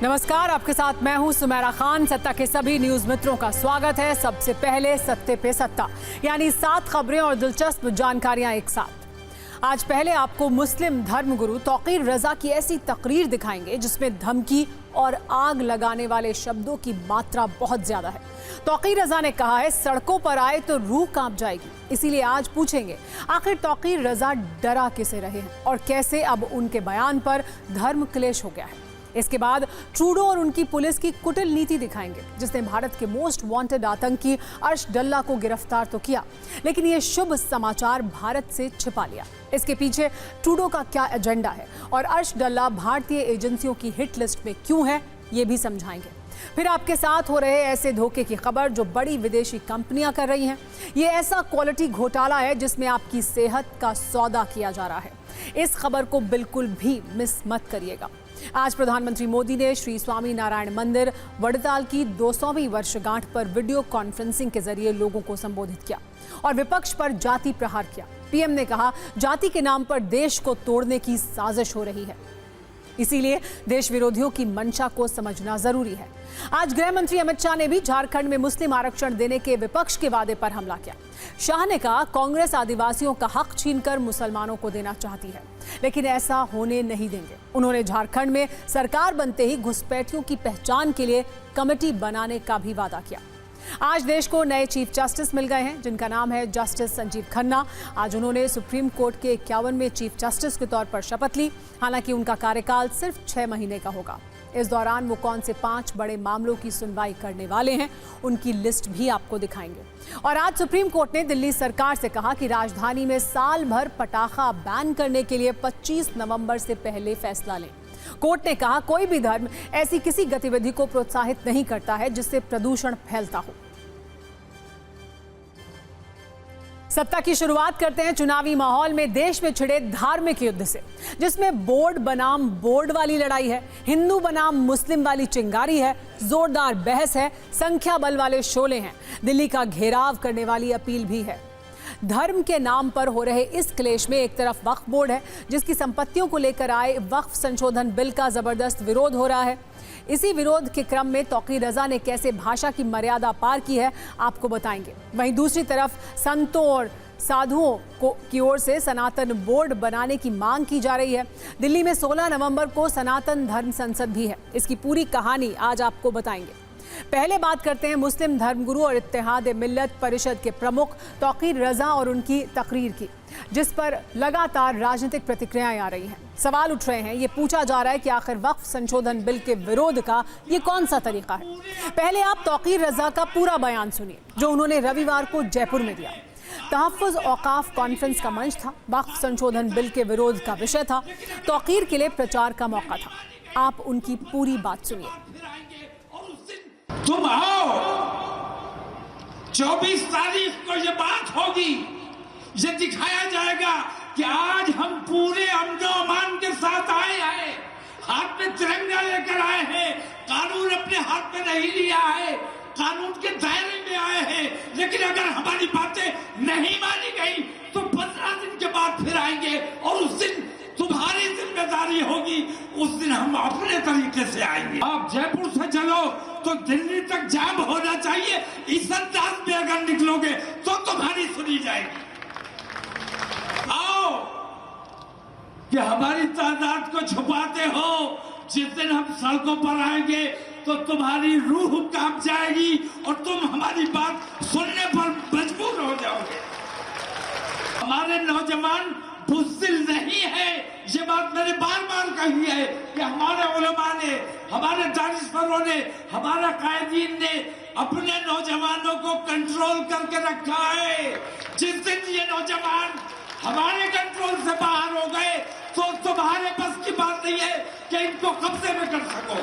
नमस्कार, आपके साथ मैं हूं सुमेरा खान। सत्ता के सभी न्यूज मित्रों का स्वागत है। सबसे पहले सत्ते पे सत्ता, यानी 7 खबरें और दिलचस्प जानकारियां एक साथ। आज पहले आपको मुस्लिम धर्मगुरु तौकीर रजा की ऐसी तकरीर दिखाएंगे जिसमें धमकी और आग लगाने वाले शब्दों की मात्रा बहुत ज्यादा है। तौकीर रजा ने कहा है, सड़कों पर आए तो रूह कांप जाएगी। इसीलिए आज पूछेंगे, आखिर तौकीर रजा डरा किसे रहे हैं और कैसे अब उनके बयान पर धर्म क्लेश हो गया है। इसके बाद ट्रूडो और उनकी पुलिस की कुटिल नीति दिखाएंगे, जिसने भारत के मोस्ट वांटेड आतंकी अर्श डल्ला को गिरफ्तार तो किया, लेकिन ये शुभ समाचार भारत से छिपा लिया। इसके पीछे ट्रूडो का क्या एजेंडा है और अर्श डल्ला भारतीय एजेंसियों की हिट लिस्ट में क्यों है, ये भी समझाएंगे। फिर आपके साथ हो रहे ऐसे धोखे की खबर जो बड़ी विदेशी कंपनियां कर रही हैं। ये ऐसा क्वालिटी घोटाला है जिसमें आपकी सेहत का सौदा किया जा रहा है। इस खबर को बिल्कुल भी मिस मत करिएगा। आज प्रधानमंत्री मोदी ने श्री स्वामी नारायण मंदिर वडताल की 200वीं वर्षगांठ पर वीडियो कॉन्फ्रेंसिंग के जरिए लोगों को संबोधित किया और विपक्ष पर जाति प्रहार किया। पीएम ने कहा, जाति के नाम पर देश को तोड़ने की साजिश हो रही है, इसीलिए देश विरोधियों की मंशा को समझना जरूरी है। आज गृह मंत्री अमित शाह ने भी झारखंड में मुस्लिम आरक्षण देने के विपक्ष के वादे पर हमला किया। शाह ने कहा, कांग्रेस आदिवासियों का हक छीनकर मुसलमानों को देना चाहती है, लेकिन ऐसा होने नहीं देंगे। उन्होंने झारखंड में सरकार बनते ही घुसपैठियों की पहचान के लिए कमेटी बनाने का भी वादा किया। आज देश को नए चीफ जस्टिस मिल गए हैं, जिनका नाम है जस्टिस संजीव खन्ना। आज उन्होंने सुप्रीम कोर्ट के 51वें चीफ जस्टिस के तौर पर शपथ ली। हालांकि उनका कार्यकाल सिर्फ 6 महीने का होगा। इस दौरान वो कौन से 5 बड़े मामलों की सुनवाई करने वाले हैं, उनकी लिस्ट भी आपको दिखाएंगे। और आज सुप्रीम कोर्ट ने दिल्ली सरकार से कहा कि राजधानी में साल भर पटाखा बैन करने के लिए 25 नवंबर से पहले फैसला लें। कोर्ट ने कहा, कोई भी धर्म ऐसी किसी गतिविधि को प्रोत्साहित नहीं करता है जिससे प्रदूषण फैलता हो। सत्ता की शुरुआत करते हैं चुनावी माहौल में देश में छिड़े धार्मिक युद्ध से, जिसमें बोर्ड बनाम बोर्ड वाली लड़ाई है, हिंदू बनाम मुस्लिम वाली चिंगारी है, जोरदार बहस है, संख्या बल वाले शोले हैं, दिल्ली का घेराव करने वाली अपील भी है। धर्म के नाम पर हो रहे इस क्लेश में एक तरफ वक्फ बोर्ड है, जिसकी संपत्तियों को लेकर आए वक्फ संशोधन बिल का जबरदस्त विरोध हो रहा है। इसी विरोध के क्रम में तौकीर रजा ने कैसे भाषा की मर्यादा पार की है, आपको बताएंगे। वहीं दूसरी तरफ संतों और साधुओं की ओर से सनातन बोर्ड बनाने की मांग की जा रही है। दिल्ली में 16 नवंबर को सनातन धर्म संसद भी है। इसकी पूरी कहानी आज आपको बताएंगे। पहले बात करते हैं मुस्लिम धर्मगुरु और इत्तेहाद मिल्लत परिषद के प्रमुख तौकीर रजा और उनकी तकरीर की, जिस पर लगातार राजनीतिक प्रतिक्रियाएं आ रही हैं। सवाल उठ रहे हैं, ये पूछा जा रहा है कि आखिर वक्फ संशोधन बिल के विरोध का ये कौन सा तरीका है। पहले आप तौकीर रजा का पूरा बयान सुनिए, जो उन्होंने रविवार को जयपुर में दिया। तहफ़्फ़ुज़ औक़ाफ़ कॉन्फ्रेंस का मंच था, वक्फ संशोधन बिल के विरोध का विषय था, तौकीर के लिए प्रचार का मौका था। आप उनकी पूरी बात सुनिए। तुम आओ, 24 तारीख को ये बात होगी, ये दिखाया जाएगा कि आज हम पूरे अमन अमान के साथ आए हैं, हाथ में तिरंगा लेकर आए हैं, कानून अपने हाथ में नहीं लिया है, कानून के दायरे में आए हैं। लेकिन अगर हमारी बातें नहीं मानी गई तो 15 दिन के बाद फिर आएंगे और उस दिन तुम्हारी जिम्मेदारी होगी, उस दिन हम अपने तरीके से आएंगे। आप जयपुर से चलो तो दिल्ली तक जाम होना चाहिए। इस अंदाज में अगर निकलोगे तो तुम्हारी सुनी जाएगी। आओ कि हमारी तादाद को छुपाते हो, जिस दिन हम सड़कों पर आएंगे तो तुम्हारी रूह कांप जाएगी और तुम हमारी बात सुनने पर मजबूर हो जाओगे। हमारे नौजवान बुज़दिल नहीं है, ये बात मैंने बार बार कही है कि हमारे उलमा ने, हमारे दानिशवरों ने, हमारा कायदीन ने अपने नौजवानों को कंट्रोल करके रखा है। जिस दिन ये नौजवान हमारे कंट्रोल से बाहर हो गए तो तुम्हारे बस की बात नहीं है कि इनको कब्जे में कर सको।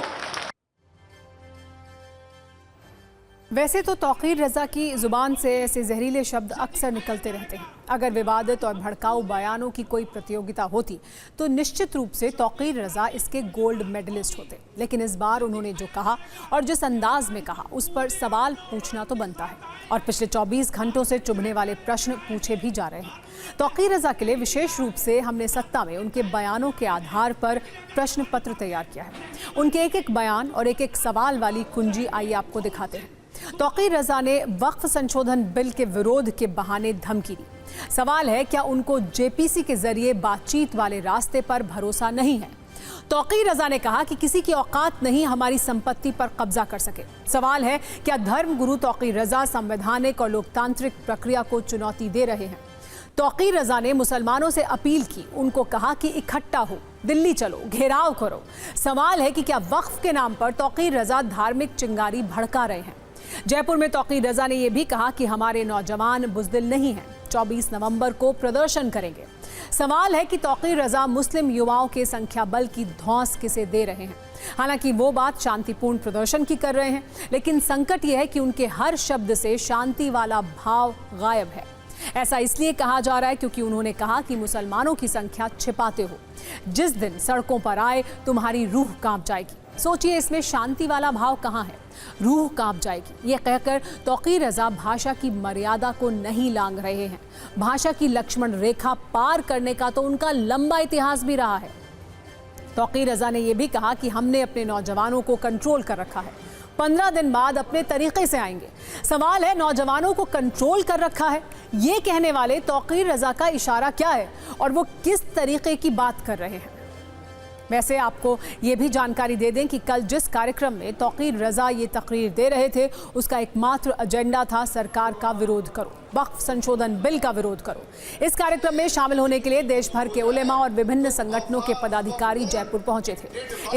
वैसे तो तौकीर रज़ा की ज़ुबान से ऐसे जहरीले शब्द अक्सर निकलते रहते हैं। अगर विवादित और भड़काऊ बयानों की कोई प्रतियोगिता होती तो निश्चित रूप से तौकीर रज़ा इसके गोल्ड मेडलिस्ट होते। लेकिन इस बार उन्होंने जो कहा और जिस अंदाज में कहा उस पर सवाल पूछना तो बनता है, और पिछले 24 घंटों से चुभने वाले प्रश्न पूछे भी जा रहे हैं। तौकीर रज़ा के लिए विशेष रूप से हमने सत्ता में उनके बयानों के आधार पर प्रश्न पत्र तैयार किया है। उनके एक एक बयान और एक एक सवाल वाली कुंजी आइए आपको दिखाते हैं। तौकीर रज़ा ने वक्फ संशोधन बिल के विरोध के बहाने धमकी दी। सवाल है, क्या उनको जेपीसी के जरिए बातचीत वाले रास्ते पर भरोसा नहीं है? तौकीर रज़ा ने कहा कि किसी की औकात नहीं हमारी संपत्ति पर कब्जा कर सके। सवाल है, क्या धर्म गुरु तौकीर रज़ा संवैधानिक और लोकतांत्रिक प्रक्रिया को चुनौती दे रहे हैं? तौकीर रज़ा ने मुसलमानों से अपील की, उनको कहा कि इकट्ठा हो, दिल्ली चलो, घेराव करो। सवाल है कि क्या वक्फ के नाम पर तौकीर रज़ा धार्मिक चिंगारी भड़का रहे हैं? जयपुर में तौकीर रज़ा ने यह भी कहा कि हमारे नौजवान बुज़दिल नहीं हैं, 24 नवंबर को प्रदर्शन करेंगे। सवाल है कि तौकीर रज़ा मुस्लिम युवाओं के संख्या बल की धौंस किसे दे रहे हैं? हालांकि वो बात शांतिपूर्ण प्रदर्शन की कर रहे हैं, लेकिन संकट यह है कि उनके हर शब्द से शांति वाला भाव गायब है। ऐसा इसलिए कहा जा रहा है क्योंकि उन्होंने कहा कि मुसलमानों की संख्या छिपाते हो, जिस दिन सड़कों पर आए तुम्हारी रूह कांप जाएगी। सोचिए, इसमें शांति वाला भाव कहाँ है? रूह कांप जाएगी। ये कहकर तौकीर रज़ा भाषा की मर्यादा को नहीं लांघ रहे हैं। भाषा की लक्ष्मण रेखा पार करने का तो उनका लंबा इतिहास भी रहा है। तौकीर रज़ा ने यह भी कहा कि हमने अपने नौजवानों को कंट्रोल कर रखा है, 15 दिन बाद अपने तरीके से आएंगे। सवाल है, नौजवानों को कंट्रोल कर रखा है, ये कहने वाले तौकीर रज़ा का इशारा क्या है और वो किस तरीके की बात कर रहे हैं? वैसे आपको ये भी जानकारी दे दें कि कल जिस कार्यक्रम में तौकीर रज़ा ये तकरीर दे रहे थे, उसका एकमात्र एजेंडा था सरकार का विरोध करो, वक्फ संशोधन बिल का विरोध करो। इस कार्यक्रम में शामिल होने के लिए देश भर के उलेमा और विभिन्न संगठनों के पदाधिकारी जयपुर पहुंचे थे।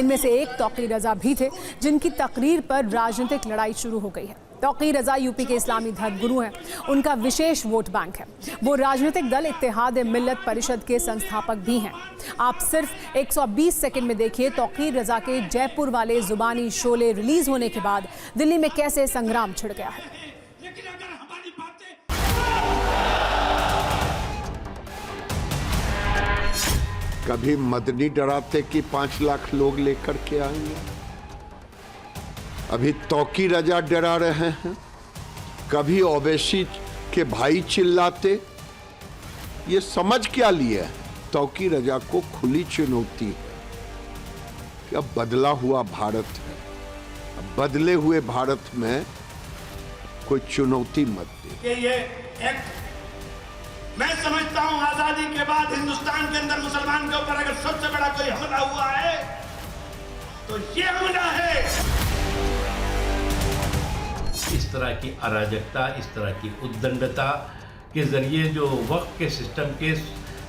इनमें से एक तौकीर रज़ा भी थे, जिनकी तकरीर पर राजनीतिक लड़ाई शुरू हो गई है। तौकीर रज़ा यूपी के इस्लामी धर्म गुरु हैं, उनका विशेष वोट बैंक है। वो राजनीतिक दल इत्तेहाद मिल्लत परिषद के संस्थापक भी हैं। आप सिर्फ 120 सेकंड में देखिए तौकीर रज़ा के जयपुर वाले जुबानी शोले रिलीज होने के बाद दिल्ली में कैसे संग्राम छिड़ गया है। लेकिन अगर हमारी बातें कभी मदनी डराते कि 5 लाख लोग लेकर के आएंगे, अभी तौकीर रज़ा डरा रहे हैं, कभी ओवैसी के भाई चिल्लाते। ये समझ क्या लिया? तौकीर रज़ा को खुली चुनौती है कि अब बदला हुआ भारत है, अब बदले हुए भारत में कोई चुनौती मत दे। कि ये एक्ट मैं समझता हूं आजादी के बाद हिंदुस्तान के अंदर मुसलमान के ऊपर अगर सबसे बड़ा कोई हमला हुआ है तो ये हमला है। इस तरह की अराजकता, इस तरह की उद्दंडता के जरिए जो वक्फ के सिस्टम के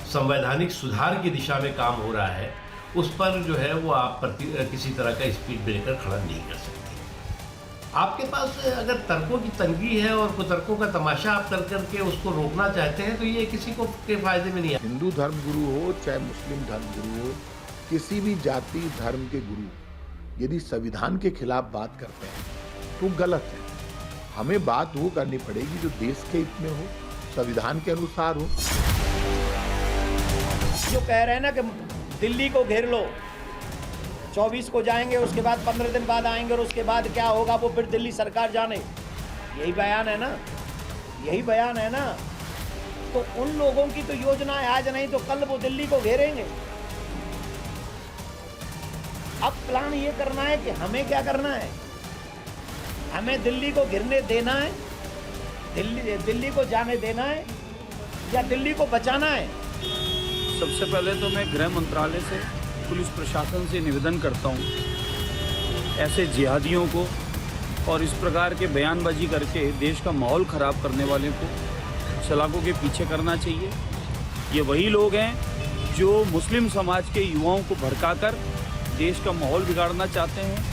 संवैधानिक सुधार की दिशा में काम हो रहा है, उस पर जो है वो आप किसी तरह का स्पीड ब्रेकर खड़ा नहीं कर सकते। आपके पास अगर तर्कों की तंगी है और कुतर्कों का तमाशा आप कर करके उसको रोकना चाहते हैं तो ये किसी को के फायदे में नहीं है। हिंदू धर्म गुरु हो चाहे मुस्लिम धर्म गुरु हो, किसी भी जाति धर्म के गुरु यदि संविधान के खिलाफ बात करते हैं तो गलत है। हमें बात वो करनी पड़ेगी जो देश के हित में हो, संविधान के अनुसार हो। जो कह रहे हैं ना कि दिल्ली को घेर लो, 24 को जाएंगे, उसके बाद 15 दिन बाद आएंगे और उसके बाद क्या होगा वो फिर दिल्ली सरकार जाने, यही बयान है ना, यही बयान है ना। तो उन लोगों की तो योजना है, आज नहीं तो कल वो दिल्ली को घेरेंगे। अब प्लान ये करना है कि हमें क्या करना है, हमें दिल्ली को घिरने देना है, दिल्ली को जाने देना है या दिल्ली को बचाना है। सबसे पहले तो मैं गृह मंत्रालय से, पुलिस प्रशासन से निवेदन करता हूं, ऐसे जिहादियों को और इस प्रकार के बयानबाजी करके देश का माहौल ख़राब करने वाले को सलाखों के पीछे करना चाहिए। ये वही लोग हैं जो मुस्लिम समाज के युवाओं को भड़काकर देश का माहौल बिगाड़ना चाहते हैं।